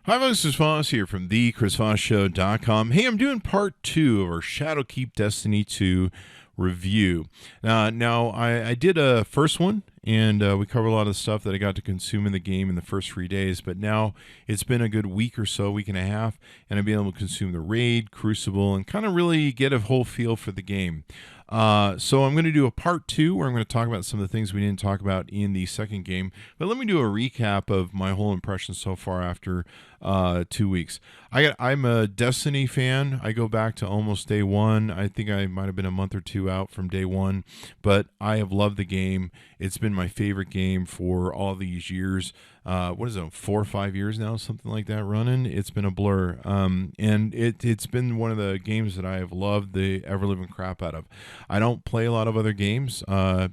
Hi, this is Voss here from the ChrisVossShow.com. Hey, I'm doing part 2 of our Shadowkeep Destiny 2 review. Now, I did a first one, and we covered a lot of the stuff that I got to consume in the game in the first 3 days, but now it's been a good week or so, week and a half, and I've been able to consume the Raid, Crucible, and kind of really get a whole feel for the game. So I'm going to do a part 2 where I'm going to talk about some of the things we didn't talk about in the second game. But let me do a recap of my whole impression so far after 2 weeks. I'm a Destiny fan. I go back to almost day one. I think I might have been a month or two out from day one, but I have loved the game. It's been my favorite game for all these years. What is it, 4 or 5 years now, something like that running? It's been a blur. And it's been one of the games that I have loved the ever-living crap out of. I don't play a lot of other games. I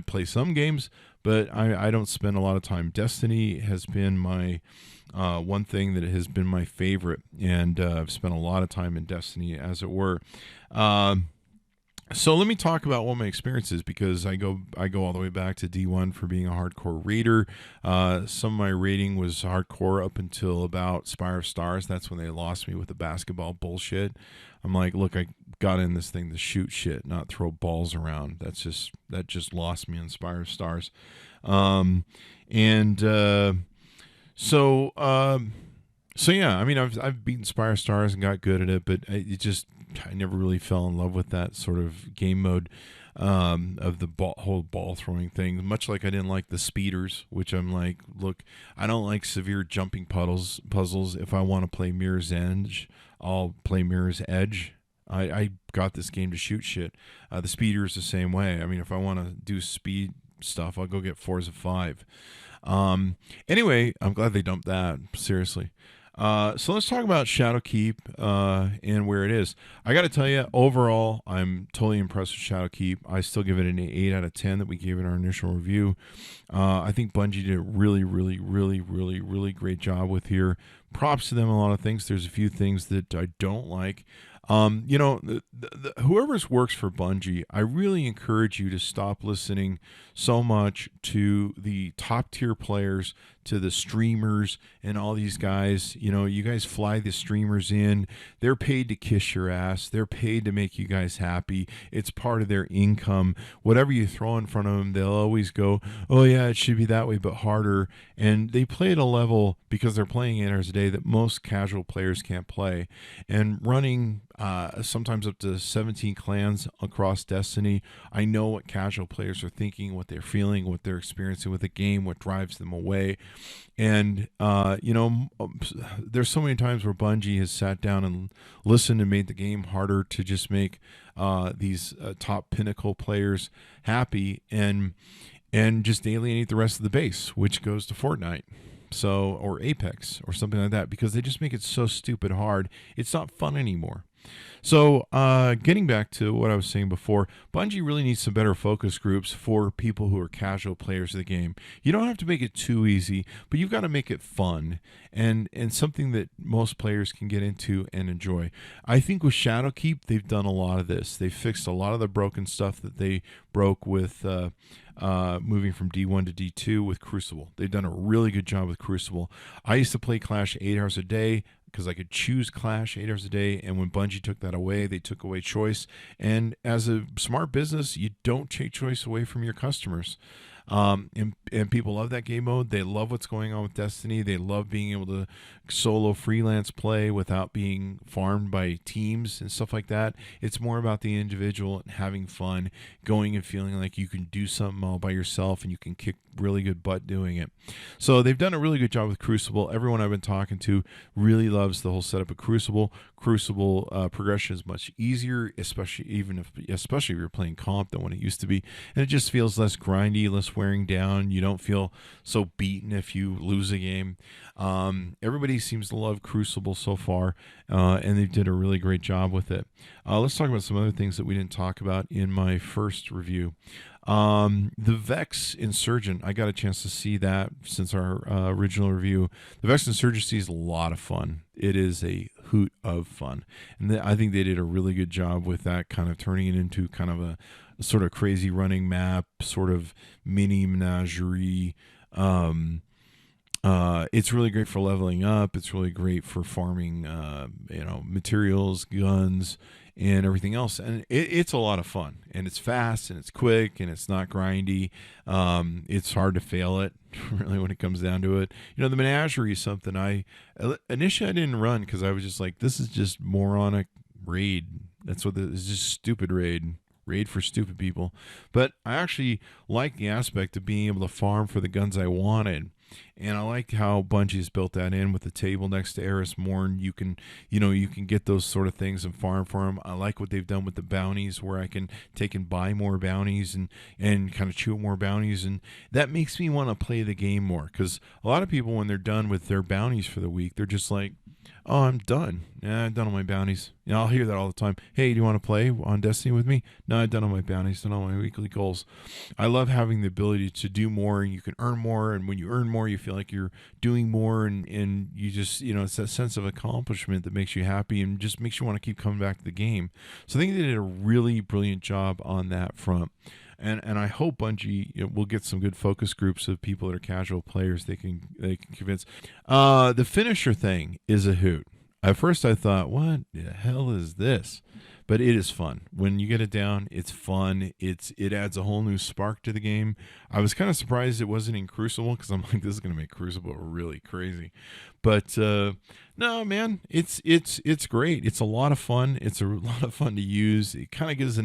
play some games, but I don't spend a lot of time. Destiny has been my one thing that has been my favorite, and I've spent a lot of time in Destiny, as it were. So let me talk about what my experience is, because I go all the way back to D1 for being a hardcore raider. Some of my raiding was hardcore up until about Spire of Stars. That's when they lost me with the basketball bullshit. I'm like, look, I got in this thing to shoot shit, not throw balls around. That just lost me in Spire of Stars. So yeah, I mean, I've beaten Spire Stars and got good at it, but I never really fell in love with that sort of game mode of the whole ball throwing thing. Much like I didn't like the speeders, which I'm like, look, I don't like severe jumping puzzles. If I want to play Mirror's Edge, I'll play Mirror's Edge. I got this game to shoot shit. The speeders the same way. I mean, if I want to do speed stuff, I'll go get Forza 5. Anyway, I'm glad they dumped that. Seriously. So let's talk about Shadowkeep and where it is. I got to tell you, overall, I'm totally impressed with Shadowkeep. I still give it an 8 out of 10 that we gave in our initial review. I think Bungie did a really, really, really, really, really great job with here. Props to them on a lot of things. There's a few things that I don't like. Whoever's works for Bungie, I really encourage you to stop listening so much to the top tier players, to the streamers and all these guys. You guys fly the streamers in. They're paid to kiss your ass. They're paid to make you guys happy. It's part of their income. Whatever you throw in front of them, they'll always go, oh yeah, it should be that way, but harder. And they play at a level, because they're playing 8 hours a day, that most casual players can't play. And running sometimes up to 17 clans across Destiny, I know what casual players are thinking, what they're feeling, what they're experiencing with the game, what drives them away. And there's so many times where Bungie has sat down and listened and made the game harder to just make these top pinnacle players happy, and just alienate the rest of the base, which goes to Fortnite. Or Apex or something like that, because they just make it so stupid hard. It's not fun anymore. So getting back to what I was saying before, Bungie really needs some better focus groups for people who are casual players of the game. You don't have to make it too easy, but you've got to make it fun and something that most players can get into and enjoy. I think with Shadowkeep, they've done a lot of this. They fixed a lot of the broken stuff that they broke with moving from D1 to D2 with Crucible. They've done a really good job with Crucible. I used to play Clash 8 hours a day because I could choose Clash 8 hours a day, and when Bungie took that away, they took away choice. And as a smart business, you don't take choice away from your customers. And people love that game mode. They love what's going on with Destiny. They love being able to solo freelance play without being farmed by teams and stuff like that. It's more about the individual and having fun, going and feeling like you can do something all by yourself and you can kick really good butt doing it. So they've done a really good job with Crucible. Everyone I've been talking to really loves the whole setup of Crucible. Crucible progression is much easier, especially if you're playing comp than when it used to be, and it just feels less grindy, less wearing down. You don't feel so beaten if you lose a game. Everybody seems to love Crucible so far, and they did a really great job with it. Let's talk about some other things that we didn't talk about in my first review. The Vex Insurgent, I got a chance to see that since our original review. The Vex Insurgency is a lot of fun. It is a hoot of fun. And I think they did a really good job with that, kind of turning it into kind of a sort of crazy running map, sort of mini menagerie It's really great for leveling up. It's really great for farming, materials, guns, and everything else. And it's a lot of fun. And it's fast, and it's quick, and it's not grindy. It's hard to fail it, really, when it comes down to it. The Menagerie is something initially I didn't run because I was just like, this is just moronic raid. That's what it's just stupid raid. Raid for stupid people. But I actually like the aspect of being able to farm for the guns I wanted. And I liked how Bungie's built that in with the table next to Eris Morn. You can get those sort of things and farm for them. I like what they've done with the bounties, where I can take and buy more bounties and kind of chew more bounties. And that makes me want to play the game more. Because a lot of people, when they're done with their bounties for the week, they're just like, oh, I'm done. Yeah, I'm done on my bounties. I'll hear that all the time. Hey, do you want to play on Destiny with me? No, I'm done on my bounties, done on my weekly goals. I love having the ability to do more, and you can earn more, and when you earn more, you feel like you're doing more, and you just, it's that sense of accomplishment that makes you happy and just makes you want to keep coming back to the game. So I think they did a really brilliant job on that front. And I hope Bungie will get some good focus groups of people that are casual players they can convince. The finisher thing is a hoot. At first I thought, what the hell is this? But it is fun. When you get it down, it's fun. It adds a whole new spark to the game. I was kind of surprised it wasn't in Crucible, because I'm like, this is going to make Crucible really crazy. But no, man, it's great. It's a lot of fun. It's a lot of fun to use. It kind of gives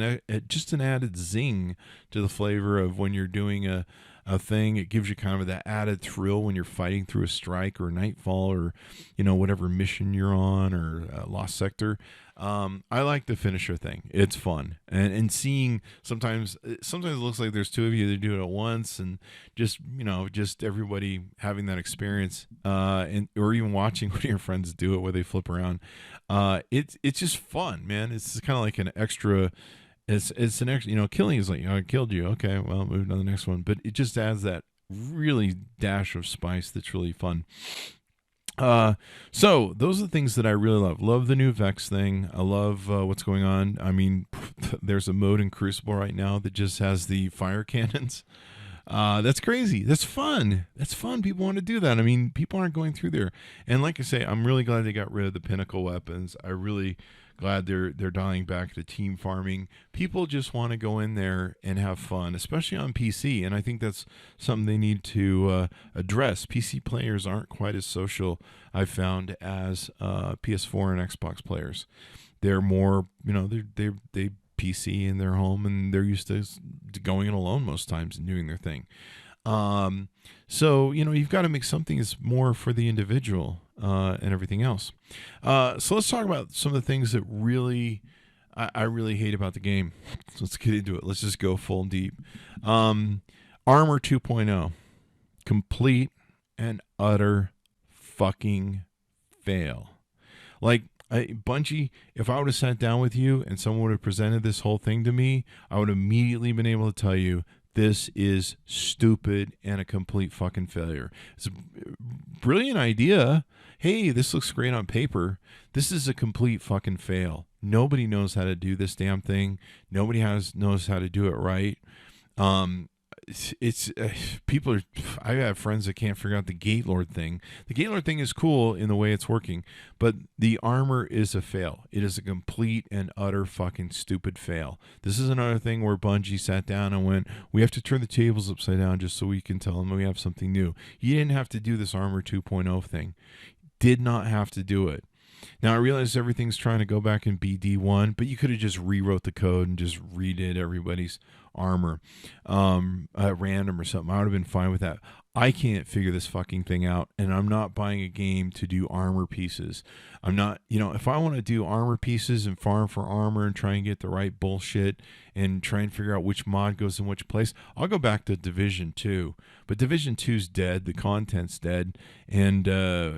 just an added zing to the flavor of when you're doing a thing. It gives you kind of that added thrill when you're fighting through a strike or a nightfall or whatever mission you're on, or Lost Sector. I like the finisher thing. It's fun, and seeing sometimes it looks like there's two of you that do it at once, and just everybody having that experience, or even watching one of your friends do it where they flip around. It's just fun, man. It's kind of like an extra. It's an extra. Killing is like, I killed you. Okay, well, move on to the next one. But it just adds that really dash of spice that's really fun. So those are the things that I really love. Love the new Vex thing. I love what's going on. I mean, there's a mode in Crucible right now that just has the fire cannons. That's crazy. That's fun. People want to do that. I mean, people aren't going through there. And like I say, I'm really glad they got rid of the pinnacle weapons. I really glad they're dialing back to team farming. People just want to go in there and have fun, especially on PC. And I think that's something they need to address. PC players aren't quite as social, I've found, as PS4 and Xbox players. They're more, they PC in their home, and they're used to going in alone most times and doing their thing. So you've got to make something that's more for the individual and everything else. So let's talk about some of the things that I really hate about the game. So let's get into it. Let's just go full deep. Armor 2.0, complete and utter fucking fail. Like, Bungie, if I would have sat down with you and someone would have presented this whole thing to me, I would have immediately been able to tell you this is stupid and a complete fucking failure. It's a brilliant idea. Hey, this looks great on paper. This is a complete fucking fail. Nobody knows how to do this damn thing. Nobody knows how to do it right. It's people are. I have friends that can't figure out the Gatelord thing. The Gatelord thing is cool in the way it's working, but the armor is a fail. It is a complete and utter fucking stupid fail. This is another thing where Bungie sat down and went, we have to turn the tables upside down just so we can tell them we have something new. You didn't have to do this Armor 2.0 thing. Did not have to do it. Now, I realize everything's trying to go back and be D1, but you could have just rewrote the code and just redid everybody's armor at random or something. I would have been fine with that. I can't figure this fucking thing out, and I'm not buying a game to do armor pieces. I'm not, if I want to do armor pieces and farm for armor and try and get the right bullshit and try and figure out which mod goes in which place, I'll go back to Division 2. But Division 2's dead, the content's dead, and they're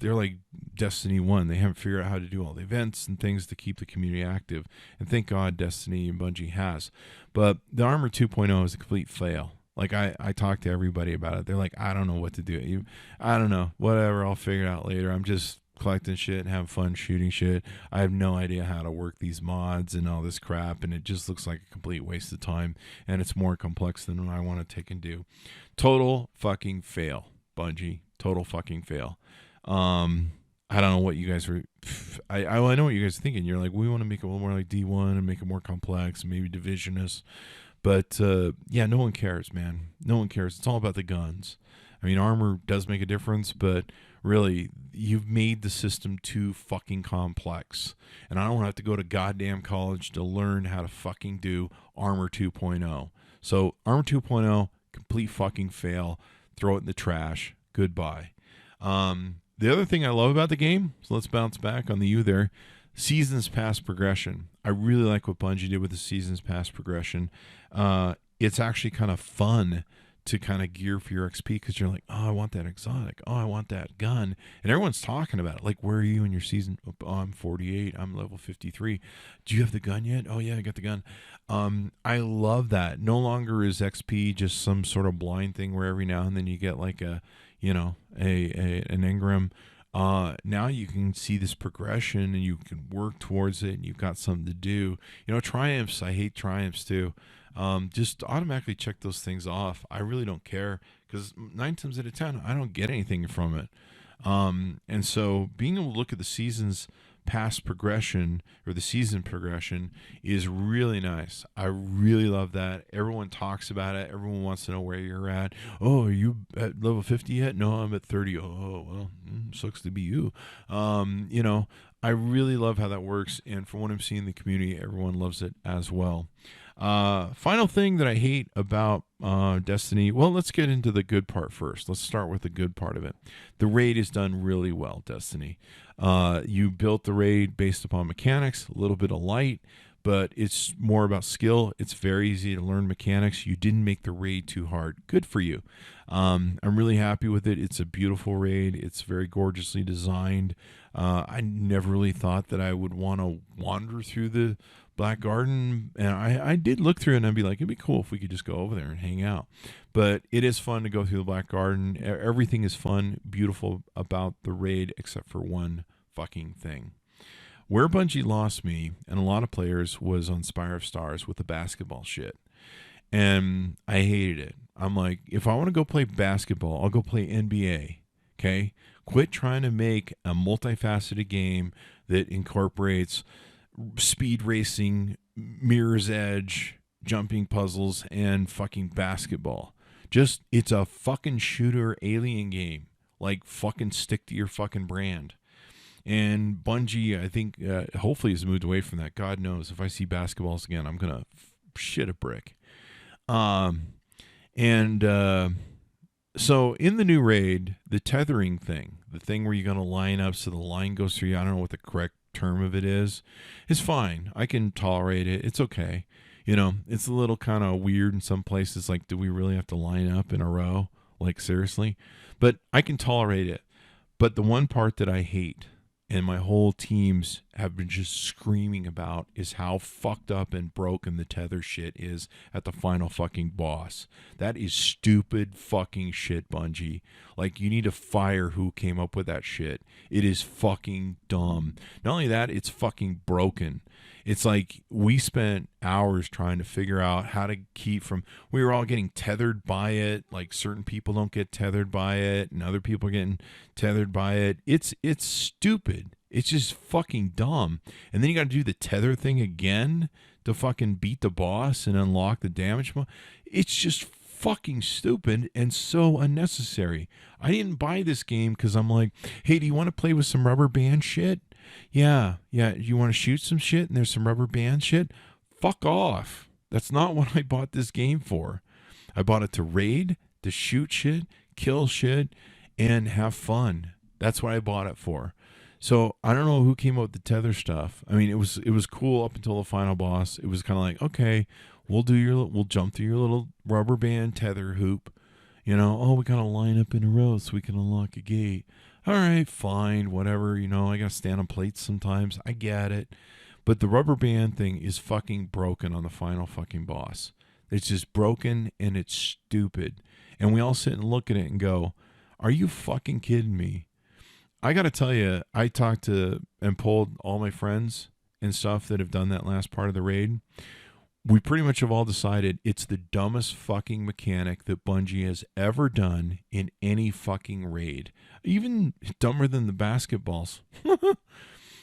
like Destiny 1. They haven't figured out how to do all the events and things to keep the community active. And thank God Destiny and Bungie has. But the Armor 2.0 is a complete fail. Like, I talked to everybody about it. They're like, I don't know what to do. I don't know. Whatever. I'll figure it out later. I'm just collecting shit and having fun shooting shit. I have no idea how to work these mods and all this crap, and it just looks like a complete waste of time, and it's more complex than what I want to take and do. Total fucking fail, Bungie. Total fucking fail. I don't know what you guys were. I know what you guys are thinking. You're like, we want to make it a little more like D1 and make it more complex, maybe divisionist. But yeah, no one cares, man. No one cares. It's all about the guns. I mean, armor does make a difference, but really, you've made the system too fucking complex. And I don't have to go to goddamn college to learn how to fucking do Armor 2.0. So Armor 2.0, complete fucking fail. Throw it in the trash. Goodbye. The other thing I love about the game, so let's bounce back on the U there, Seasons Pass progression. I really like what Bungie did with the Seasons Pass progression. It's actually kind of fun to kind of gear for your XP because you're like, oh, I want that exotic. Oh, I want that gun. And everyone's talking about it. Like, where are you in your season? Oh, I'm 48. I'm level 53. Do you have the gun yet? Oh, yeah, I got the gun. I love that. No longer is XP just some sort of blind thing where every now and then you get like an engram. Now you can see this progression and you can work towards it and you've got something to do. Triumphs, I hate triumphs too. Just automatically check those things off. I really don't care because 9 times out of 10, I don't get anything from it. And so being able to look at the season's past progression or the season progression is really nice. I really love that. Everyone talks about it. Everyone wants to know where you're at. Oh, are you at level 50 yet? No, I'm at 30. Oh, well, sucks to be you. I really love how that works. And from what I'm seeing in the community, everyone loves it as well. Final thing that I hate about Destiny. Well, let's get into the good part first. Let's start with the good part of it. The raid is done really well, Destiny. You built the raid based upon mechanics, a little bit of light, but it's more about skill. It's very easy to learn mechanics. You didn't make the raid too hard. Good for you. I'm really happy with it. It's a beautiful raid. It's very gorgeously designed. I never really thought that I would want to wander through the Black Garden, and I did look through it and I'd be like, it'd be cool if we could just go over there and hang out. But it is fun to go through the Black Garden. Everything is fun, beautiful about the raid except for one fucking thing. Where Bungie lost me and a lot of players was on Spire of Stars with the basketball shit. And I hated it. I'm like, if I want to go play basketball, I'll go play NBA. Okay? Quit trying to make a multifaceted game that incorporates speed racing, Mirror's Edge, jumping puzzles, and fucking basketball. It's a fucking shooter alien game. Like, fucking stick to your fucking brand. And Bungie, I think, hopefully has moved away from that. God knows, if I see basketballs again, I'm going to shit a brick. So in the new raid, the tethering thing, the thing where you're going to line up so the line goes through you, I don't know what the correct term of it is fine. I can tolerate it. It's okay. It's a little kind of weird in some places. Like, do we really have to line up in a row? Like, seriously? But I can tolerate it. But the one part that I hate, and my whole teams have been just screaming about, is how fucked up and broken the tether shit is at the final fucking boss. That is stupid fucking shit, Bungie. Like, you need to fire who came up with that shit. It is fucking dumb. Not only that, it's fucking broken. It's like we spent hours trying to figure out how to keep from, we were all getting tethered by it. Like, certain people don't get tethered by it and other people are getting tethered by it. It's stupid. It's just fucking dumb. And then you got to do the tether thing again to fucking beat the boss and unlock the damage. It's just fucking stupid and so unnecessary. I didn't buy this game because I'm like, hey, do you want to play with some rubber band shit? Yeah. You want to shoot some shit and there's some rubber band shit? Fuck off. That's not what I bought this game for. I bought it to raid, to shoot shit, kill shit, and have fun. That's what I bought it for. So I don't know who came up with the tether stuff. I mean, it was cool up until the final boss. It was kind of like, okay, we'll jump through your little rubber band tether hoop. Oh, we gotta line up in a row so we can unlock a gate. All right, fine, whatever. I gotta stand on plates sometimes. I get it. But the rubber band thing is fucking broken on the final fucking boss. It's just broken and it's stupid. And we all sit and look at it and go, are you fucking kidding me? I got to tell you, I talked to and polled all my friends and stuff that have done that last part of the raid. We pretty much have all decided it's the dumbest fucking mechanic that Bungie has ever done in any fucking raid. Even dumber than the basketballs.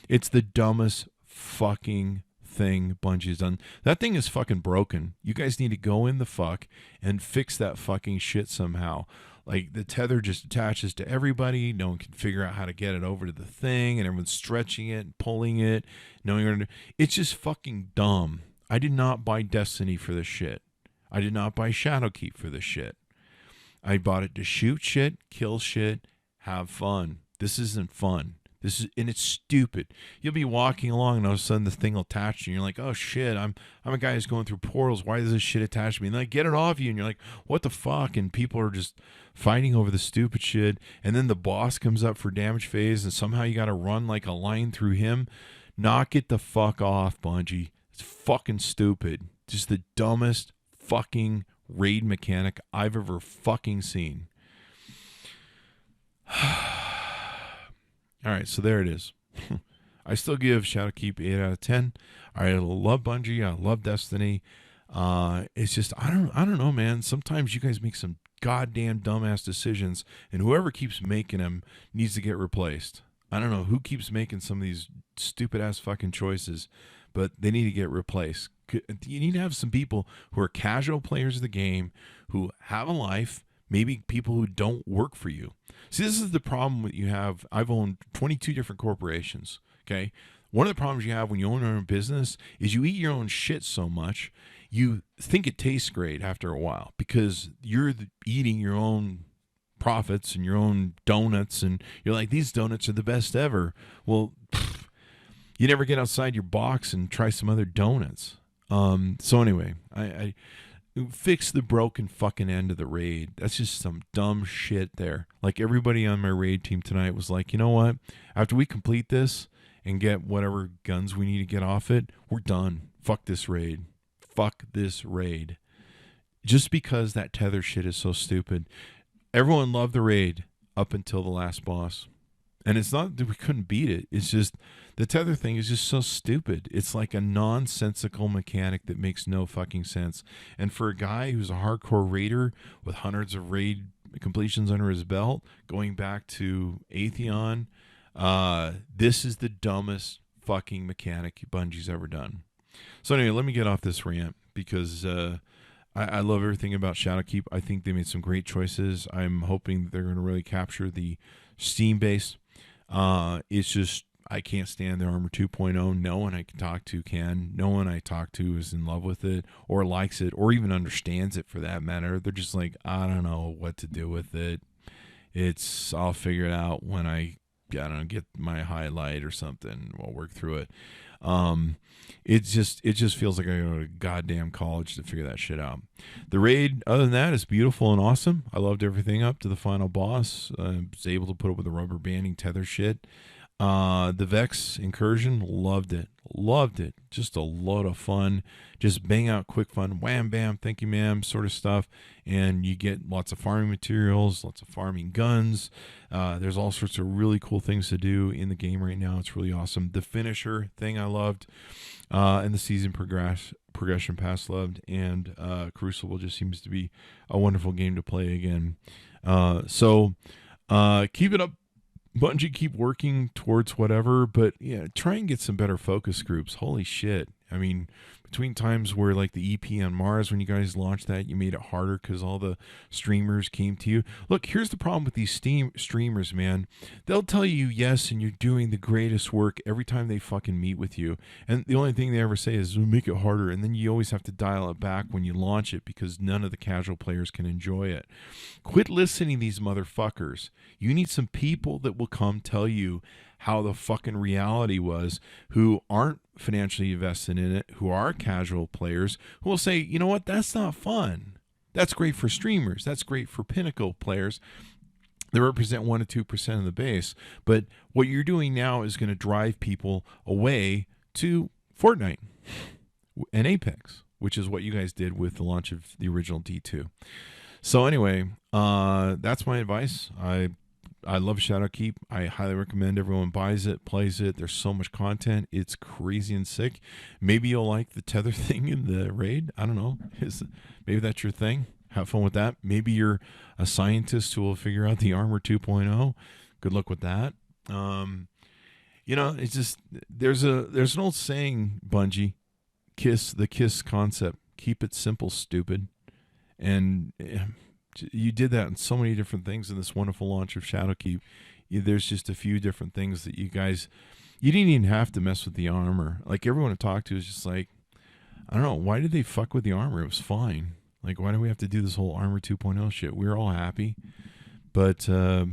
It's the dumbest fucking thing Bungie's done. That thing is fucking broken. You guys need to go in the fuck and fix that fucking shit somehow. Like, the tether just attaches to everybody. No one can figure out how to get it over to the thing, and everyone's stretching it and pulling it. It's just fucking dumb. I did not buy Destiny for this shit. I did not buy Shadowkeep for this shit. I bought it to shoot shit, kill shit, have fun. This isn't fun. And it's stupid. You'll be walking along and all of a sudden the thing will attach you and you're like, oh shit, I'm a guy who's going through portals. Why does this shit attach to me? And then I get it off you and you're like, what the fuck? And people are just fighting over the stupid shit. And then the boss comes up for damage phase and somehow you got to run like a line through him. Knock it the fuck off, Bungie. It's fucking stupid. Just the dumbest fucking raid mechanic I've ever fucking seen. All right, so there it is. I still give Shadowkeep 8 out of 10. I love Bungie. I love Destiny. It's just I don't know, man. Sometimes you guys make some goddamn dumbass decisions, and whoever keeps making them needs to get replaced. I don't know who keeps making some of these stupid ass fucking choices, but they need to get replaced. You need to have some people who are casual players of the game, who have a life, maybe people who don't work for you. See, this is the problem that you have. I've owned 22 different corporations, okay? One of the problems you have when you own your own business is you eat your own shit so much, you think it tastes great after a while because you're eating your own profits and your own donuts, and you're like, these donuts are the best ever. Well, you never get outside your box and try some other donuts. So anyway, I fix the broken fucking end of the raid. That's just some dumb shit there. Like, everybody on my raid team tonight was like, you know what? After we complete this and get whatever guns we need to get off it, we're done. Fuck this raid. Fuck this raid. Just because that tether shit is so stupid. Everyone loved the raid up until the last boss. And it's not that we couldn't beat it. It's just the tether thing is just so stupid. It's like a nonsensical mechanic that makes no fucking sense. And for a guy who's a hardcore raider with hundreds of raid completions under his belt, going back to Atheon, this is the dumbest fucking mechanic Bungie's ever done. So anyway, let me get off this rant because I love everything about Shadowkeep. I think they made some great choices. I'm hoping that they're going to really capture the Steam base. It's just, I can't stand their Armor 2.0. No one I can talk to can. No one I talk to is in love with it or likes it or even understands it for that matter. They're just like, I don't know what to do with it. I'll figure it out when I don't know, get my highlight or something. I'll work through it. It just feels like I go to goddamn college to figure that shit out. The raid, other than that, is beautiful and awesome. I loved everything up to the final boss. I was able to put up with the rubber banding tether shit. The Vex incursion, loved it. Just a load of fun. Just bang out quick fun, wham bam, thank you ma'am sort of stuff. And you get lots of farming materials, lots of farming guns. There's all sorts of really cool things to do in the game right now. It's really awesome. The finisher thing I loved. And the season progression pass loved. And Crucible just seems to be a wonderful game to play again. So keep it up. Bungie, keep working towards whatever, but yeah, try and get some better focus groups. Holy shit. I mean, between times where like the EP on Mars, when you guys launched that, you made it harder because all the streamers came to you. Look, here's the problem with these streamers, man. They'll tell you yes, and you're doing the greatest work every time they fucking meet with you. And the only thing they ever say is, we'll make it harder. And then you always have to dial it back when you launch it because none of the casual players can enjoy it. Quit listening to these motherfuckers. You need some people that will come tell you how the fucking reality was, who aren't financially invested in it, who are casual players, who will say, you know what, that's not fun. That's great for streamers. That's great for pinnacle players. They represent 1 to 2% of the base. But what you're doing now is going to drive people away to Fortnite and Apex, which is what you guys did with the launch of the original D2. So anyway, that's my advice. I I love Shadowkeep. I highly recommend everyone buys it, plays it. There's so much content. It's crazy and sick. Maybe you'll like the tether thing in the raid. I don't know. Maybe that's your thing. Have fun with that. Maybe you're a scientist who will figure out the armor 2.0. Good luck with that. It's just there's an old saying, Bungie, the KISS concept. Keep it simple, stupid. And you did that in so many different things in this wonderful launch of Shadowkeep. There's just a few different things that you didn't even have to mess with the armor. Like, everyone I talked to is just like, I don't know, why did they fuck with the armor? It was fine. Like, why do we have to do this whole armor 2.0 shit? We were all happy. But I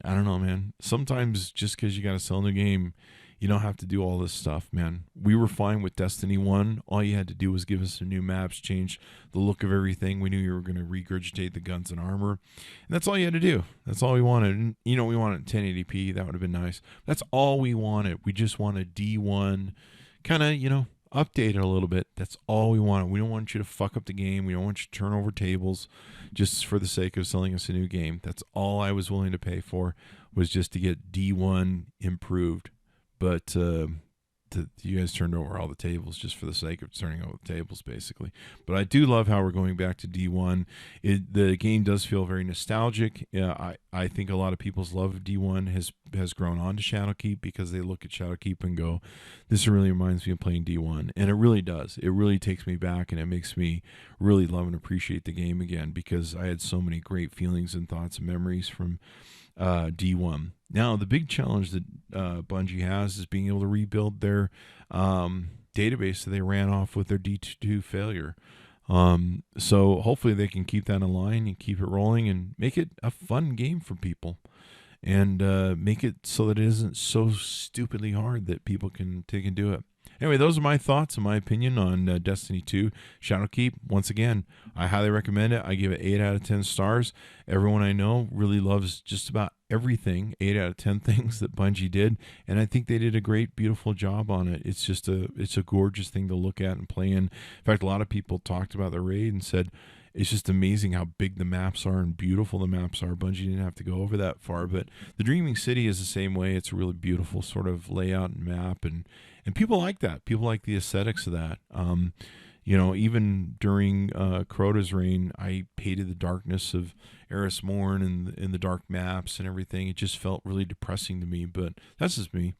don't know, man. Sometimes just because you got to sell in the game, you don't have to do all this stuff, man. We were fine with Destiny 1. All you had to do was give us some new maps, change the look of everything. We knew you were going to regurgitate the guns and armor. And that's all you had to do. That's all we wanted. And, we wanted 1080p. That would have been nice. That's all we wanted. We just wanted D1 kind of, update it a little bit. That's all we wanted. We don't want you to fuck up the game. We don't want you to turn over tables just for the sake of selling us a new game. That's all I was willing to pay for, was just to get D1 improved. But you guys turned over all the tables just for the sake of turning over the tables, basically. But I do love how we're going back to D1. The game does feel very nostalgic. I think a lot of people's love of D1 has grown on to Shadowkeep, because they look at Shadowkeep and go, this really reminds me of playing D1. And it really does. It really takes me back, and it makes me really love and appreciate the game again, because I had so many great feelings and thoughts and memories from D1. Now, the big challenge that Bungie has is being able to rebuild their database that they ran off with their D2 failure. So hopefully they can keep that in line and keep it rolling and make it a fun game for people, and make it so that it isn't so stupidly hard that people can take and do it. Anyway, those are my thoughts and my opinion on Destiny 2 Shadowkeep. Once again, I highly recommend it. I give it 8 out of 10 stars. Everyone I know really loves just about everything, 8 out of 10 things that Bungie did, and I think they did a great, beautiful job on it. It's just it's a gorgeous thing to look at and play in. In fact, a lot of people talked about the raid and said it's just amazing how big the maps are and beautiful the maps are. Bungie didn't have to go over that far, but the Dreaming City is the same way. It's a really beautiful sort of layout and map, and people like that. People like the aesthetics of that. Even during Crota's reign, I hated the darkness of Eris Morn and the dark maps and everything. It just felt really depressing to me, but that's just me.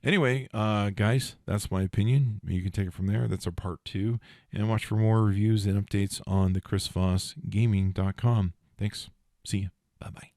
Anyway, guys, that's my opinion. You can take it from there. That's our part 2. And watch for more reviews and updates on the ChrisVossGaming.com. Thanks. See ya. Bye-bye.